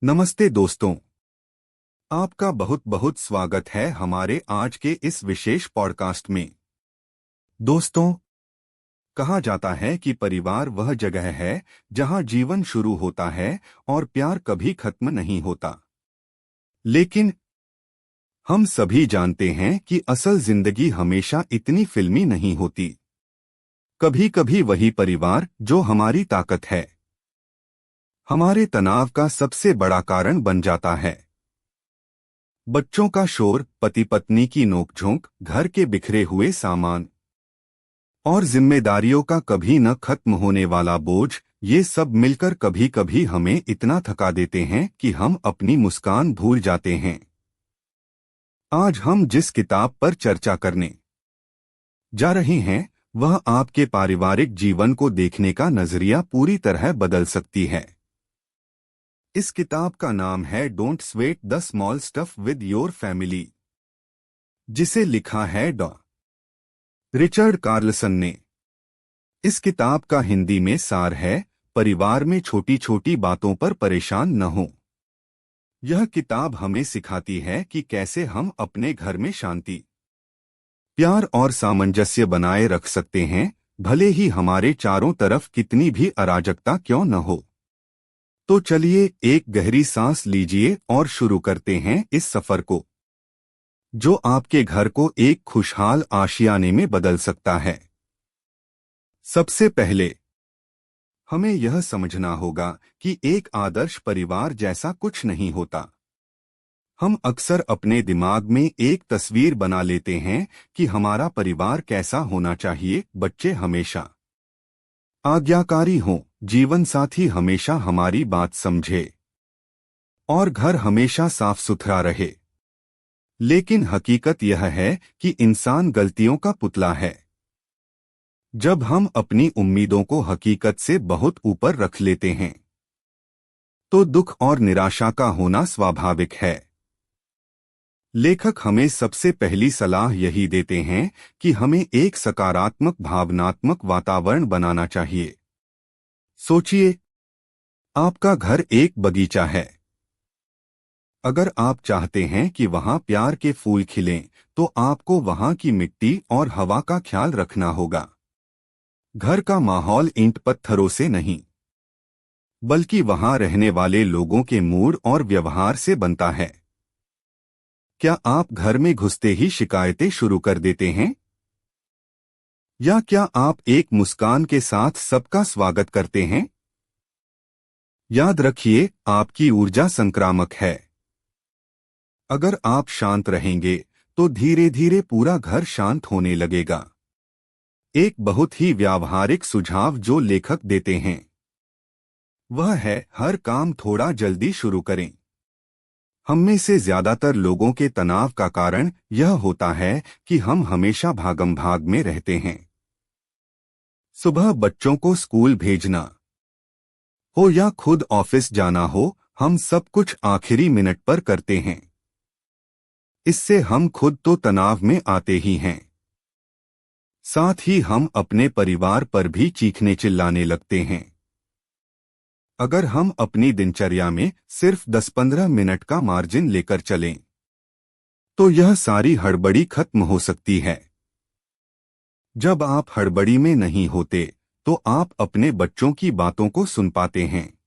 नमस्ते दोस्तों, आपका बहुत बहुत स्वागत है हमारे आज के इस विशेष पॉडकास्ट में। दोस्तों, कहा जाता है कि परिवार वह जगह है जहां जीवन शुरू होता है और प्यार कभी खत्म नहीं होता। लेकिन हम सभी जानते हैं कि असल जिंदगी हमेशा इतनी फिल्मी नहीं होती। कभी कभी वही परिवार जो हमारी ताकत है, हमारे तनाव का सबसे बड़ा कारण बन जाता है। बच्चों का शोर, पति पत्नी की नोकझोंक, घर के बिखरे हुए सामान और जिम्मेदारियों का कभी न खत्म होने वाला बोझ, ये सब मिलकर कभी कभी हमें इतना थका देते हैं कि हम अपनी मुस्कान भूल जाते हैं। आज हम जिस किताब पर चर्चा करने जा रहे हैं, वह आपके पारिवारिक जीवन को देखने का नजरिया पूरी तरह बदल सकती है। इस किताब का नाम है don't sweat the small stuff with your family, जिसे लिखा है डॉ. रिचर्ड कार्लसन ने। इस किताब का हिंदी में सार है, परिवार में छोटी छोटी बातों पर परेशान न हो। यह किताब हमें सिखाती है कि कैसे हम अपने घर में शांति, प्यार और सामंजस्य बनाए रख सकते हैं, भले ही हमारे चारों तरफ कितनी भी अराजकता क्यों न हो। तो चलिए एक गहरी सांस लीजिए और शुरू करते हैं इस सफर को, जो आपके घर को एक खुशहाल आशियाने में बदल सकता है। सबसे पहले हमें यह समझना होगा कि एक आदर्श परिवार जैसा कुछ नहीं होता। हम अक्सर अपने दिमाग में एक तस्वीर बना लेते हैं कि हमारा परिवार कैसा होना चाहिए। बच्चे हमेशा आज्ञाकारी हों, जीवन साथी हमेशा हमारी बात समझे और घर हमेशा साफ सुथरा रहे। लेकिन हकीकत यह है कि इंसान गलतियों का पुतला है। जब हम अपनी उम्मीदों को हकीकत से बहुत ऊपर रख लेते हैं, तो दुख और निराशा का होना स्वाभाविक है। लेखक हमें सबसे पहली सलाह यही देते हैं कि हमें एक सकारात्मक भावनात्मक वातावरण बनाना चाहिए। सोचिए, आपका घर एक बगीचा है। अगर आप चाहते हैं कि वहां प्यार के फूल खिलें, तो आपको वहां की मिट्टी और हवा का ख्याल रखना होगा। घर का माहौल ईंट पत्थरों से नहीं, बल्कि वहां रहने वाले लोगों के मूड और व्यवहार से बनता है। क्या आप घर में घुसते ही शिकायतें शुरू कर देते हैं? या क्या आप एक मुस्कान के साथ सबका स्वागत करते हैं? याद रखिए, आपकी ऊर्जा संक्रामक है। अगर आप शांत रहेंगे, तो धीरे धीरे पूरा घर शांत होने लगेगा। एक बहुत ही व्यावहारिक सुझाव जो लेखक देते हैं, वह है हर काम थोड़ा जल्दी शुरू करें। हम में से ज्यादातर लोगों के तनाव का कारण यह होता है कि हम हमेशा भागम भाग में रहते हैं। सुबह बच्चों को स्कूल भेजना हो या खुद ऑफिस जाना हो, हम सब कुछ आखिरी मिनट पर करते हैं। इससे हम खुद तो तनाव में आते ही हैं, साथ ही हम अपने परिवार पर भी चीखने चिल्लाने लगते हैं। अगर हम अपनी दिनचर्या में सिर्फ 10-15 मिनट का मार्जिन लेकर चलें, तो यह सारी हड़बड़ी खत्म हो सकती है। जब आप हड़बड़ी में नहीं होते, तो आप अपने बच्चों की बातों को सुन पाते हैं,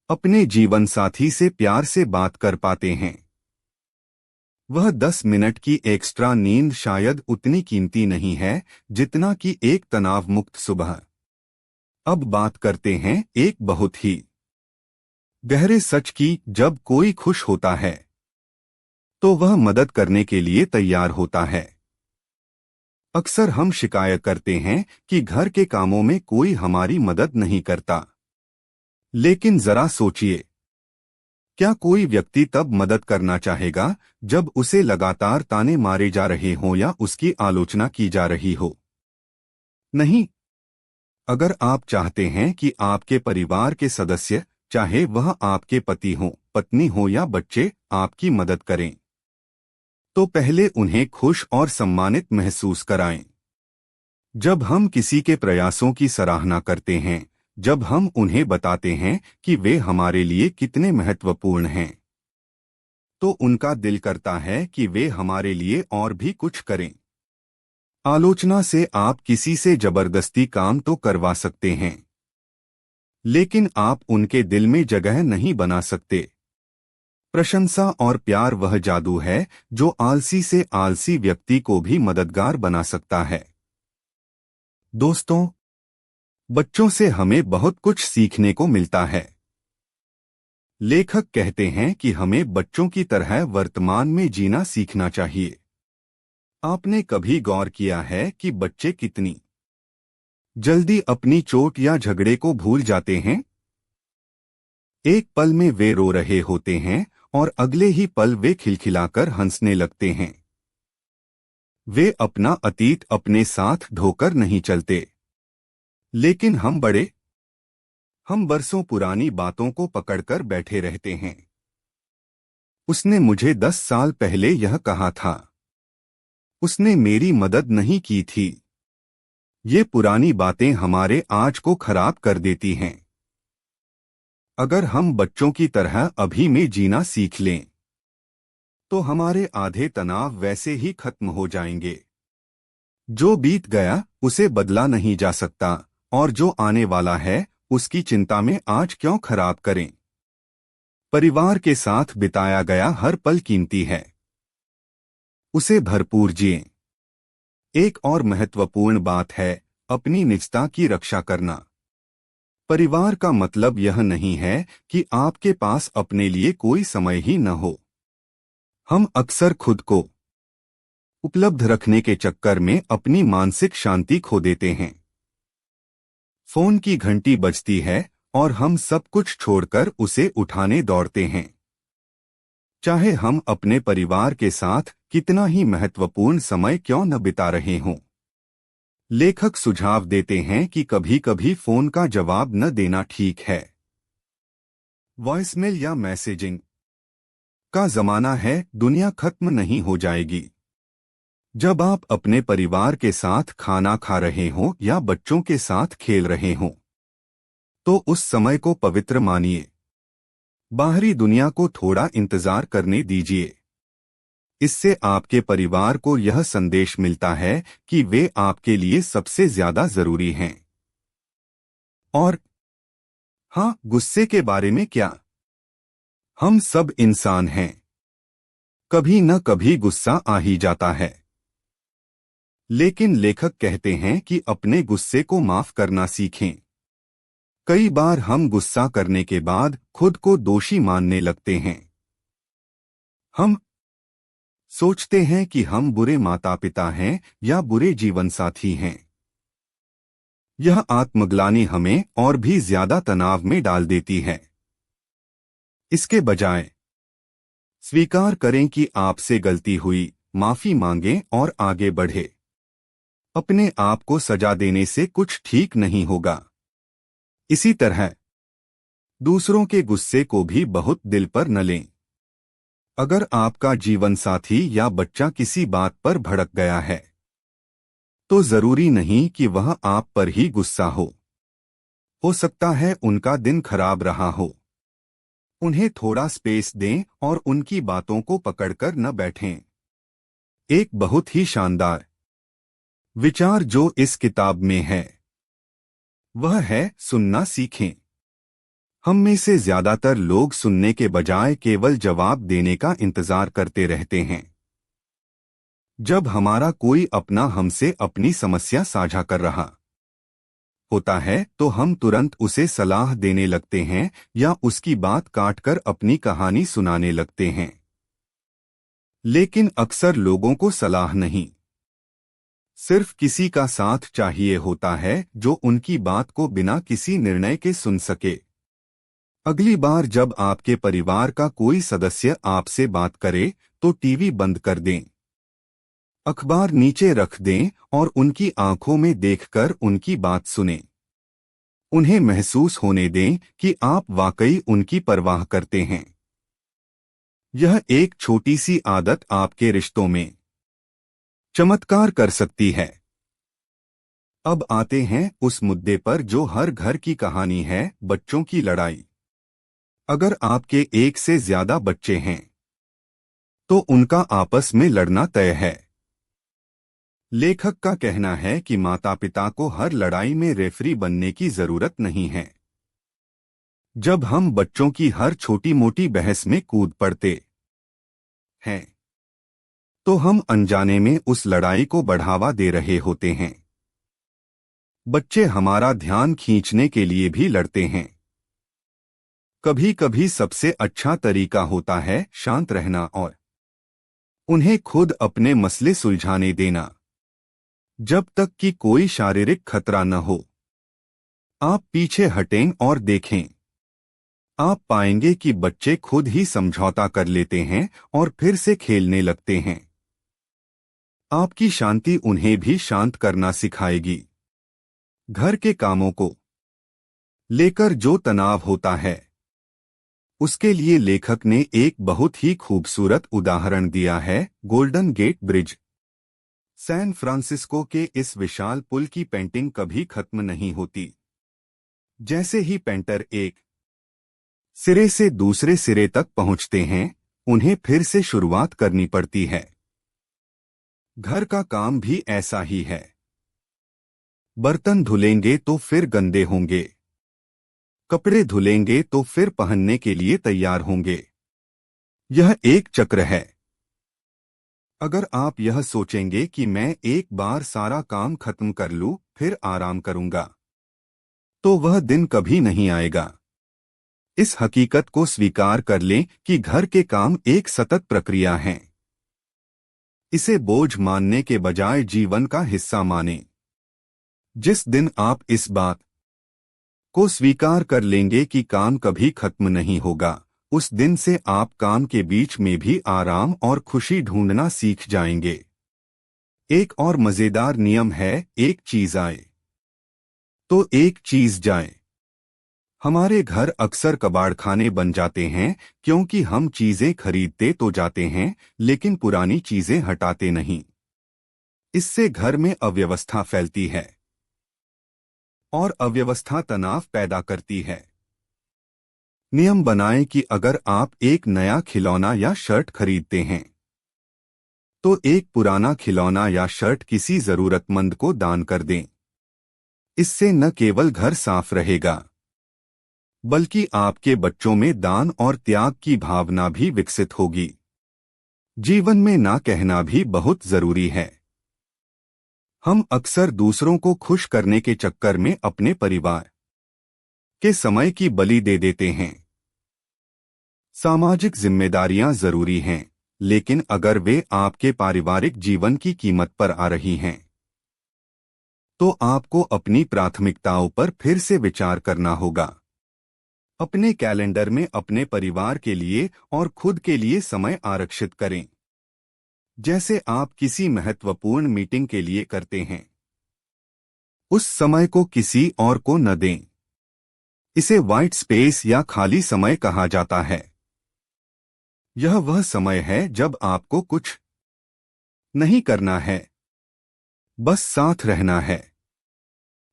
अपने जीवन साथी से प्यार से बात कर पाते हैं। वह 10 मिनट की एक्स्ट्रा नींद शायद उतनी कीमती नहीं है जितना कि एक तनाव मुक्त सुबह। अब बात करते हैं एक बहुत ही गहरे सच की। जब कोई खुश होता है, तो वह मदद करने के लिए तैयार होता है। अक्सर हम शिकायत करते हैं कि घर के कामों में कोई हमारी मदद नहीं करता। लेकिन जरा सोचिए, क्या कोई व्यक्ति तब मदद करना चाहेगा जब उसे लगातार ताने मारे जा रहे हों या उसकी आलोचना की जा रही हो? नहीं। अगर आप चाहते हैं कि आपके परिवार के सदस्य, चाहे वह आपके पति हो, पत्नी हो या बच्चे, आपकी मदद करें, तो पहले उन्हें खुश और सम्मानित महसूस कराएं। जब हम किसी के प्रयासों की सराहना करते हैं, जब हम उन्हें बताते हैं कि वे हमारे लिए कितने महत्वपूर्ण हैं, तो उनका दिल करता है कि वे हमारे लिए और भी कुछ करें। आलोचना से आप किसी से जबरदस्ती काम तो करवा सकते हैं, लेकिन आप उनके दिल में जगह नहीं बना सकते। प्रशंसा और प्यार वह जादू है जो आलसी से आलसी व्यक्ति को भी मददगार बना सकता है। दोस्तों, बच्चों से हमें बहुत कुछ सीखने को मिलता है। लेखक कहते हैं कि हमें बच्चों की तरह वर्तमान में जीना सीखना चाहिए। आपने कभी गौर किया है कि बच्चे कितनी जल्दी अपनी चोट या झगड़े को भूल जाते हैं? एक पल में वे रो रहे होते हैं और अगले ही पल वे खिलखिलाकर हंसने लगते हैं। वे अपना अतीत अपने साथ ढोकर नहीं चलते। लेकिन हम बरसों पुरानी बातों को पकड़कर बैठे रहते हैं। उसने मुझे 10 साल पहले यह कहा था। उसने मेरी मदद नहीं की थी। ये पुरानी बातें हमारे आज को खराब कर देती हैं। अगर हम बच्चों की तरह अभी में जीना सीख लें, तो हमारे आधे तनाव वैसे ही खत्म हो जाएंगे। जो बीत गया उसे बदला नहीं जा सकता, और जो आने वाला है उसकी चिंता में आज क्यों खराब करें। परिवार के साथ बिताया गया हर पल कीमती है। उसे भरपूर जिएं। एक और महत्वपूर्ण बात है अपनी निजता की रक्षा करना। परिवार का मतलब यह नहीं है कि आपके पास अपने लिए कोई समय ही न हो। हम अक्सर खुद को उपलब्ध रखने के चक्कर में अपनी मानसिक शांति खो देते हैं। फोन की घंटी बजती है और हम सब कुछ छोड़कर उसे उठाने दौड़ते हैं, चाहे हम अपने परिवार के साथ कितना ही महत्वपूर्ण समय क्यों न बिता रहे हों। लेखक सुझाव देते हैं कि कभी-कभी फोन का जवाब न देना ठीक है। वॉइसमेल या मैसेजिंग का जमाना है, दुनिया खत्म नहीं हो जाएगी। जब आप अपने परिवार के साथ खाना खा रहे हों या बच्चों के साथ खेल रहे हों, तो उस समय को पवित्र मानिए। बाहरी दुनिया को थोड़ा इंतजार करने दीजिए। इससे आपके परिवार को यह संदेश मिलता है कि वे आपके लिए सबसे ज्यादा जरूरी हैं। और हाँ, गुस्से के बारे में क्या? हम सब इंसान हैं। कभी न कभी गुस्सा आ ही जाता है। लेकिन लेखक कहते हैं कि अपने गुस्से को माफ करना सीखें। कई बार हम गुस्सा करने के बाद खुद को दोषी मानने लगते हैं। हम सोचते हैं कि हम बुरे माता पिता हैं या बुरे जीवनसाथी हैं। यह आत्मग्लानि हमें और भी ज्यादा तनाव में डाल देती है। इसके बजाय स्वीकार करें कि आपसे गलती हुई, माफी मांगें और आगे बढ़े। अपने आप को सजा देने से कुछ ठीक नहीं होगा। इसी तरह दूसरों के गुस्से को भी बहुत दिल पर न लें। अगर आपका जीवन साथी या बच्चा किसी बात पर भड़क गया है, तो जरूरी नहीं कि वह आप पर ही गुस्सा हो सकता है उनका दिन खराब रहा हो। उन्हें थोड़ा स्पेस दें और उनकी बातों को पकड़कर न बैठें। एक बहुत ही शानदार विचार जो इस किताब में है, वह है सुनना सीखें। हम में से ज्यादातर लोग सुनने के बजाय केवल जवाब देने का इंतजार करते रहते हैं। जब हमारा कोई अपना हमसे अपनी समस्या साझा कर रहा होता है, तो हम तुरंत उसे सलाह देने लगते हैं या उसकी बात काटकर अपनी कहानी सुनाने लगते हैं। लेकिन अक्सर लोगों को सलाह नहीं, सिर्फ किसी का साथ चाहिए होता है जो उनकी बात को बिना किसी निर्णय के सुन सके। अगली बार जब आपके परिवार का कोई सदस्य आपसे बात करे, तो टीवी बंद कर दें, अखबार नीचे रख दें और उनकी आंखों में देखकर उनकी बात सुनें। उन्हें महसूस होने दें कि आप वाकई उनकी परवाह करते हैं। यह एक छोटी सी आदत आपके रिश्तों में चमत्कार कर सकती है। अब आते हैं उस मुद्दे पर जो हर घर की कहानी है, बच्चों की लड़ाई। अगर आपके एक से ज्यादा बच्चे हैं तो उनका आपस में लड़ना तय है। लेखक का कहना है कि माता पिता को हर लड़ाई में रेफरी बनने की जरूरत नहीं है। जब हम बच्चों की हर छोटी मोटी बहस में कूद पड़ते हैं तो हम अनजाने में उस लड़ाई को बढ़ावा दे रहे होते हैं। बच्चे हमारा ध्यान खींचने के लिए भी लड़ते हैं। कभी कभी सबसे अच्छा तरीका होता है शांत रहना और उन्हें खुद अपने मसले सुलझाने देना, जब तक कि कोई शारीरिक खतरा न हो। आप पीछे हटें और देखें। आप पाएंगे कि बच्चे खुद ही समझौता कर लेते हैं और फिर से खेलने लगते हैं। आपकी शांति उन्हें भी शांत करना सिखाएगी। घर के कामों को लेकर जो तनाव होता है, उसके लिए लेखक ने एक बहुत ही खूबसूरत उदाहरण दिया है, Golden Gate Bridge. San Francisco के इस विशाल पुल की पेंटिंग कभी खत्म नहीं होती। जैसे ही पेंटर एक सिरे से दूसरे सिरे तक पहुंचते हैं, उन्हें फिर से शुरुआत करनी पड़ती है। घर का काम भी ऐसा ही है। बर्तन धुलेंगे तो फिर गंदे होंगे, कपड़े धुलेंगे तो फिर पहनने के लिए तैयार होंगे। यह एक चक्र है। अगर आप यह सोचेंगे कि मैं एक बार सारा काम खत्म कर लूं, फिर आराम करूंगा, तो वह दिन कभी नहीं आएगा। इस हकीकत को स्वीकार कर लें कि घर के काम एक सतत प्रक्रिया है। इसे बोझ मानने के बजाय जीवन का हिस्सा मानें। जिस दिन आप इस बात को स्वीकार कर लेंगे कि काम कभी खत्म नहीं होगा, उस दिन से आप काम के बीच में भी आराम और खुशी ढूंढना सीख जाएंगे। एक और मजेदार नियम है, एक चीज आए तो एक चीज जाए। हमारे घर अक्सर कबाड़खाने बन जाते हैं क्योंकि हम चीजें खरीदते तो जाते हैं लेकिन पुरानी चीजें हटाते नहीं। इससे घर में अव्यवस्था फैलती है और अव्यवस्था तनाव पैदा करती है। नियम बनाएं कि अगर आप एक नया खिलौना या शर्ट खरीदते हैं तो एक पुराना खिलौना या शर्ट किसी जरूरतमंद को दान कर दें। इससे न केवल घर साफ रहेगा बल्कि आपके बच्चों में दान और त्याग की भावना भी विकसित होगी। जीवन में ना कहना भी बहुत जरूरी है। हम अक्सर दूसरों को खुश करने के चक्कर में अपने परिवार के समय की बलि दे देते हैं। सामाजिक जिम्मेदारियां जरूरी हैं, लेकिन अगर वे आपके पारिवारिक जीवन की कीमत पर आ रही हैं, तो आपको अपनी प्राथमिकताओं पर फिर से विचार करना होगा। अपने कैलेंडर में अपने परिवार के लिए और खुद के लिए समय आरक्षित करें, जैसे आप किसी महत्वपूर्ण मीटिंग के लिए करते हैं। उस समय को किसी और को न दें। इसे व्हाइट स्पेस या खाली समय कहा जाता है। यह वह समय है जब आपको कुछ नहीं करना है, बस साथ रहना है।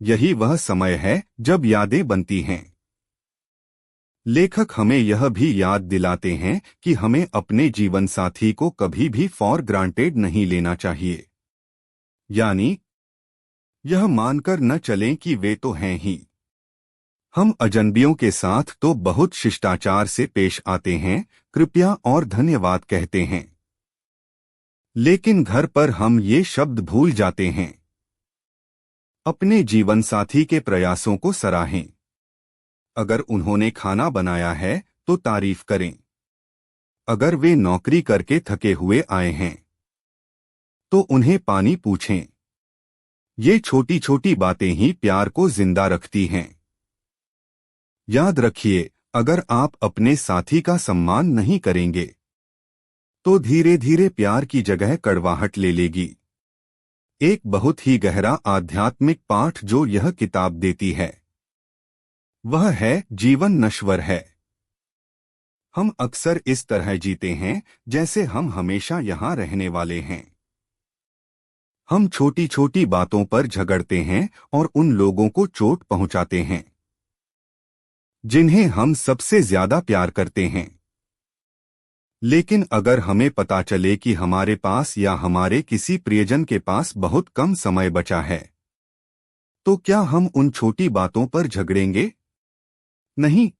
यही वह समय है जब यादें बनती हैं। लेखक हमें यह भी याद दिलाते हैं कि हमें अपने जीवन साथी को कभी भी फॉर ग्रांटेड नहीं लेना चाहिए। यानी यह मानकर न चलें कि वे तो हैं ही। हम अजनबियों के साथ तो बहुत शिष्टाचार से पेश आते हैं, कृपया और धन्यवाद कहते हैं, लेकिन घर पर हम ये शब्द भूल जाते हैं। अपने जीवन साथी के प्रयासों को सराहें। अगर उन्होंने खाना बनाया है तो तारीफ करें। अगर वे नौकरी करके थके हुए आए हैं तो उन्हें पानी पूछें। ये छोटी छोटी बातें ही प्यार को जिंदा रखती हैं। याद रखिए, अगर आप अपने साथी का सम्मान नहीं करेंगे तो धीरे धीरे प्यार की जगह कड़वाहट ले लेगी। एक बहुत ही गहरा आध्यात्मिक पाठ जो यह किताब देती है वह है, जीवन नश्वर है। हम अक्सर इस तरह जीते हैं जैसे हम हमेशा यहां रहने वाले हैं। हम छोटी छोटी बातों पर झगड़ते हैं और उन लोगों को चोट पहुंचाते हैं जिन्हें हम सबसे ज्यादा प्यार करते हैं। लेकिन अगर हमें पता चले कि हमारे पास या हमारे किसी प्रियजन के पास बहुत कम समय बचा है, तो क्या हम उन छोटी बातों पर झगड़ेंगे? नहीं,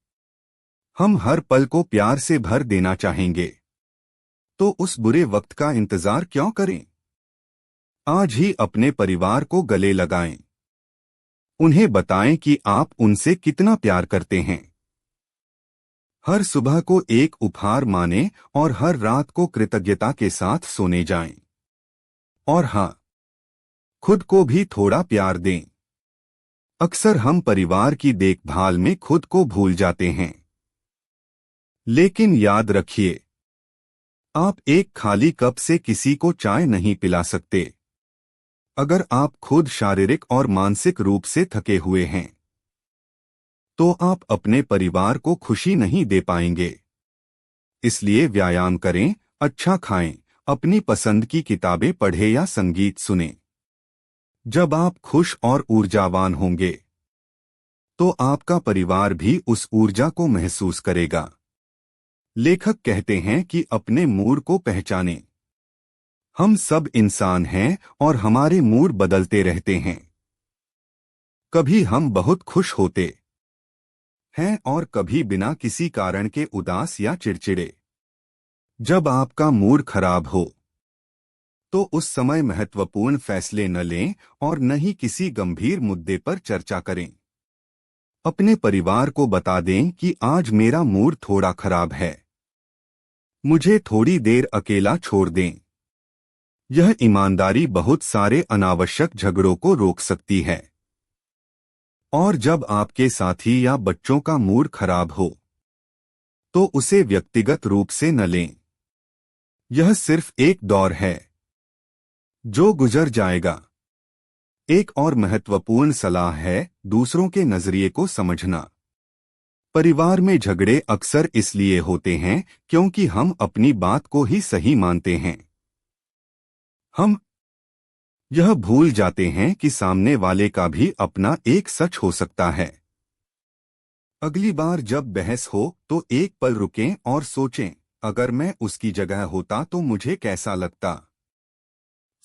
हम हर पल को प्यार से भर देना चाहेंगे। तो उस बुरे वक्त का इंतजार क्यों करें? आज ही अपने परिवार को गले लगाएं। उन्हें बताएं कि आप उनसे कितना प्यार करते हैं। हर सुबह को एक उपहार मानें और हर रात को कृतज्ञता के साथ सोने जाएं। और हाँ, खुद को भी थोड़ा प्यार दें। अक्सर हम परिवार की देखभाल में खुद को भूल जाते हैं। लेकिन याद रखिए, आप एक खाली कप से किसी को चाय नहीं पिला सकते। अगर आप खुद शारीरिक और मानसिक रूप से थके हुए हैं, तो आप अपने परिवार को खुशी नहीं दे पाएंगे। इसलिए व्यायाम करें, अच्छा खाएं, अपनी पसंद की किताबें पढ़ें या संगीत सुनें। जब आप खुश और ऊर्जावान होंगे, तो आपका परिवार भी उस ऊर्जा को महसूस करेगा। लेखक कहते हैं कि अपने मूड को पहचानें। हम सब इंसान हैं और हमारे मूड बदलते रहते हैं। कभी हम बहुत खुश होते हैं और कभी बिना किसी कारण के उदास या चिड़चिड़े। जब आपका मूड खराब हो, तो उस समय महत्वपूर्ण फैसले न लें और न ही किसी गंभीर मुद्दे पर चर्चा करें। अपने परिवार को बता दें कि आज मेरा मूड थोड़ा खराब है, मुझे थोड़ी देर अकेला छोड़ दें। यह ईमानदारी बहुत सारे अनावश्यक झगड़ों को रोक सकती है। और जब आपके साथी या बच्चों का मूड खराब हो, तो उसे व्यक्तिगत रूप से न लें। यह सिर्फ एक दौर है जो गुजर जाएगा। एक और महत्वपूर्ण सलाह है दूसरों के नजरिए को समझना। परिवार में झगड़े अक्सर इसलिए होते हैं क्योंकि हम अपनी बात को ही सही मानते हैं। हम यह भूल जाते हैं कि सामने वाले का भी अपना एक सच हो सकता है। अगली बार जब बहस हो तो एक पल रुकें और सोचें, अगर मैं उसकी जगह होता तो मुझे कैसा लगता।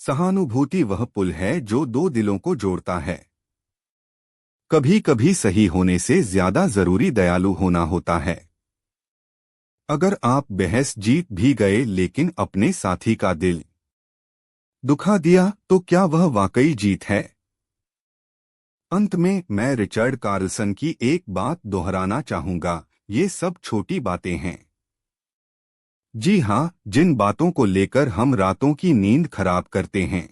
सहानुभूति वह पुल है जो दो दिलों को जोड़ता है। कभी कभी सही होने से ज्यादा जरूरी दयालु होना होता है। अगर आप बहस जीत भी गए लेकिन अपने साथी का दिल दुखा दिया, तो क्या वह वाकई जीत है? अंत में मैं रिचर्ड कार्लसन की एक बात दोहराना चाहूंगा, ये सब छोटी बातें हैं। जी हाँ, जिन बातों को लेकर हम रातों की नींद खराब करते हैं,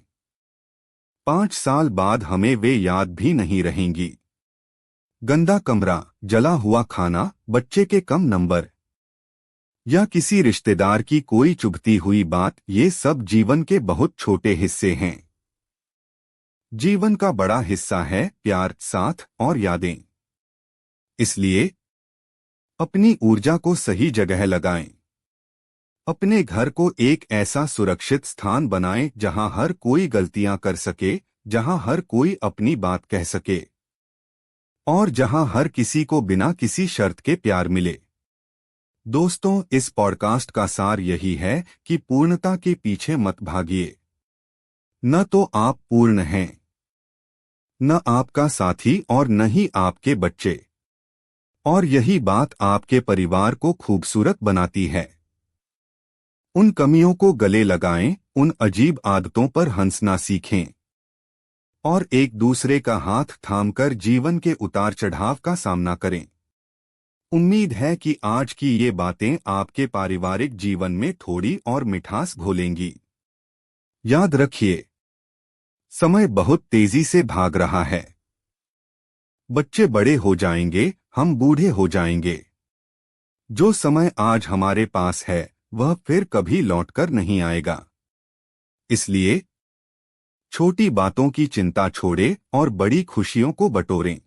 5 साल बाद हमें वे याद भी नहीं रहेंगी। गंदा कमरा, जला हुआ खाना, बच्चे के कम नंबर या किसी रिश्तेदार की कोई चुभती हुई बात, ये सब जीवन के बहुत छोटे हिस्से हैं। जीवन का बड़ा हिस्सा है प्यार, साथ और यादें। इसलिए अपनी ऊर्जा को सही जगह लगाएं। अपने घर को एक ऐसा सुरक्षित स्थान बनाएं जहां हर कोई गलतियां कर सके, जहां हर कोई अपनी बात कह सके और जहां हर किसी को बिना किसी शर्त के प्यार मिले। दोस्तों, इस पॉडकास्ट का सार यही है कि पूर्णता के पीछे मत भागिए। न तो आप पूर्ण हैं, न आपका साथी और न ही आपके बच्चे। और यही बात आपके परिवार को खूबसूरत बनाती है। उन कमियों को गले लगाएं, उन अजीब आदतों पर हंसना सीखें और एक दूसरे का हाथ थामकर जीवन के उतार चढ़ाव का सामना करें। उम्मीद है कि आज की ये बातें आपके पारिवारिक जीवन में थोड़ी और मिठास घोलेंगी। याद रखिए, समय बहुत तेजी से भाग रहा है। बच्चे बड़े हो जाएंगे, हम बूढ़े हो जाएंगे। जो समय आज हमारे पास है, वह फिर कभी लौटकर नहीं आएगा। इसलिए छोटी बातों की चिंता छोड़ें और बड़ी खुशियों को बटोरें।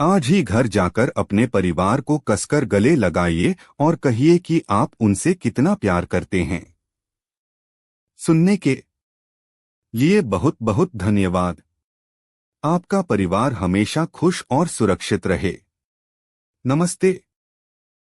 आज ही घर जाकर अपने परिवार को कसकर गले लगाइए और कहिए कि आप उनसे कितना प्यार करते हैं। सुनने के लिए बहुत बहुत धन्यवाद। आपका परिवार हमेशा खुश और सुरक्षित रहे। नमस्ते।